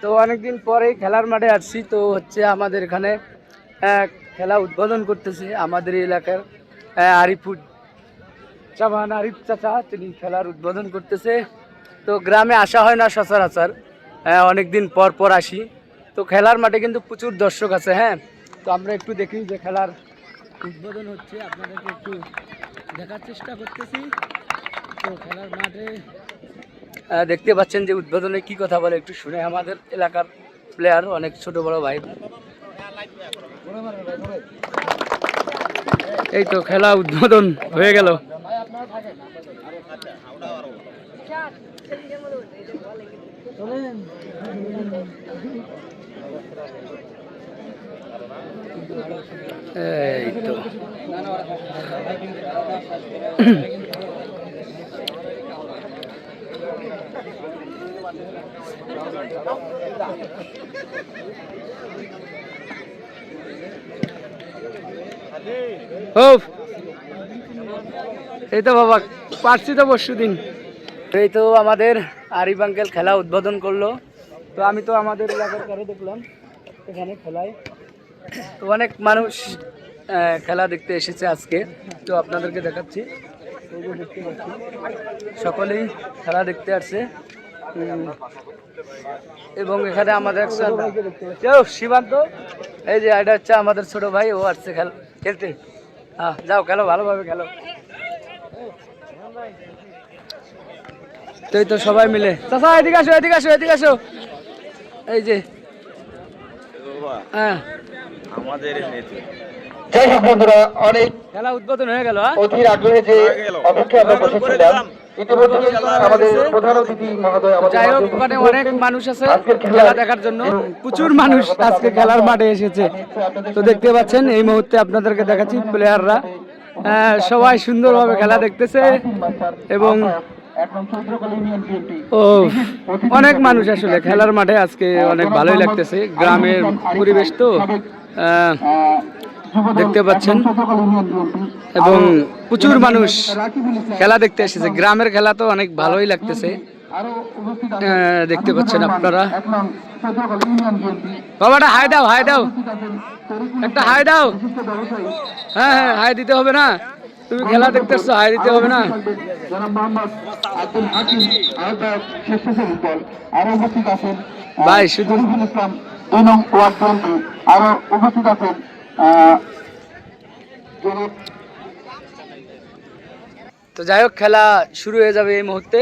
তো অনেকদিন পরেই খেলার মাঠে আসছি। তো হচ্ছে আমাদের এখানে খেলা উদ্বোধন করতেছে আমাদের এলাকার আরিফুড চামান আরিফ চাচা, তিনি খেলার উদ্বোধন করতেছে। তো গ্রামে আসা হয় না সচরাচর, অনেকদিন পর পর আসি। তো খেলার মাঠে কিন্তু প্রচুর দর্শক আছে। হ্যাঁ, তো আমরা একটু দেখি যে খেলার উদ্বোধন হচ্ছে, আপনাদেরকে একটু দেখার চেষ্টা করতেছি। তো খেলার মাঠে দেখতে পাচ্ছেন যে উদ্বোধনে কি কথা বলে একটু শুনে আমাদের এলাকার প্লেয়ার, অনেক ছোট বড় ভাই। এই তো খেলা উদ্বোধন হয়ে গেল। এই তো এই তো বাবা পারছি তো পরশু দিন। এই তো আমাদের আরিফ আঙ্কেল খেলা উদ্বোধন করলো। তো আমি তো আমাদের এলাকার কারে দেখলাম এখানে খেলায়। তো অনেক মানুষ খেলা দেখতে এসেছে আজকে। তো আপনাদেরকে দেখাচ্ছি, সকলেই খেলা দেখতে আসছে। এবং এখানে আমাদের সীমান্ত, এই যে এটা হচ্ছে আমাদের ছোট ভাই, ও আসছে খেলতে। হ্যাঁ যাও খেলো, ভালোভাবে খেলো। তো এই তো সবাই মিলে, চাচা এদিকে আসো, এদিকে আসো, এদিকে আসো। এই যে হ্যাঁ আমাদের যাই হোক বন্ধুরা, অনেক খেলা উদ্বোধন হয়ে গেল। অধীর আগ্রহে যে অপেক্ষায় আমরা বসেছিলাম, ইতিমধ্যে আমাদের প্রধান অতিথি মহোদয় যাই হোক, ওখানে অনেক মানুষ আছে খেলা দেখার জন্য, প্রচুর মানুষ আজকে খেলার মাঠে এসেছে। তো দেখতে পাচ্ছেন এই মুহূর্তে আপনাদেরকে দেখাচ্ছি প্লেয়াররা সবাই সুন্দরভাবে খেলা দেখতেছে। এবং ও অনেক মানুষ আসলে খেলার মাঠে আজকে অনেক ভালোই লাগতেছে, গ্রামের পরিবেশ তো দেখতে পাচ্ছেন। এবং প্রচুর মানুষ খেলা দেখতে এসেছে, গ্রামের খেলা তো অনেক ভালোই লাগতেছে, দেখতে পাচ্ছেন আপনারা। বাবাটা হাই দাও, হাই দাও, একটা হাই দাও। হ্যাঁ হ্যাঁ, হাই দিতে হবে না, তুমি খেলা দেখতে আসছো, হাই দিতে হবে না। ভাই শুধু তো যাই হোক, খেলা শুরু হয়ে যাবে এই মুহূর্তে।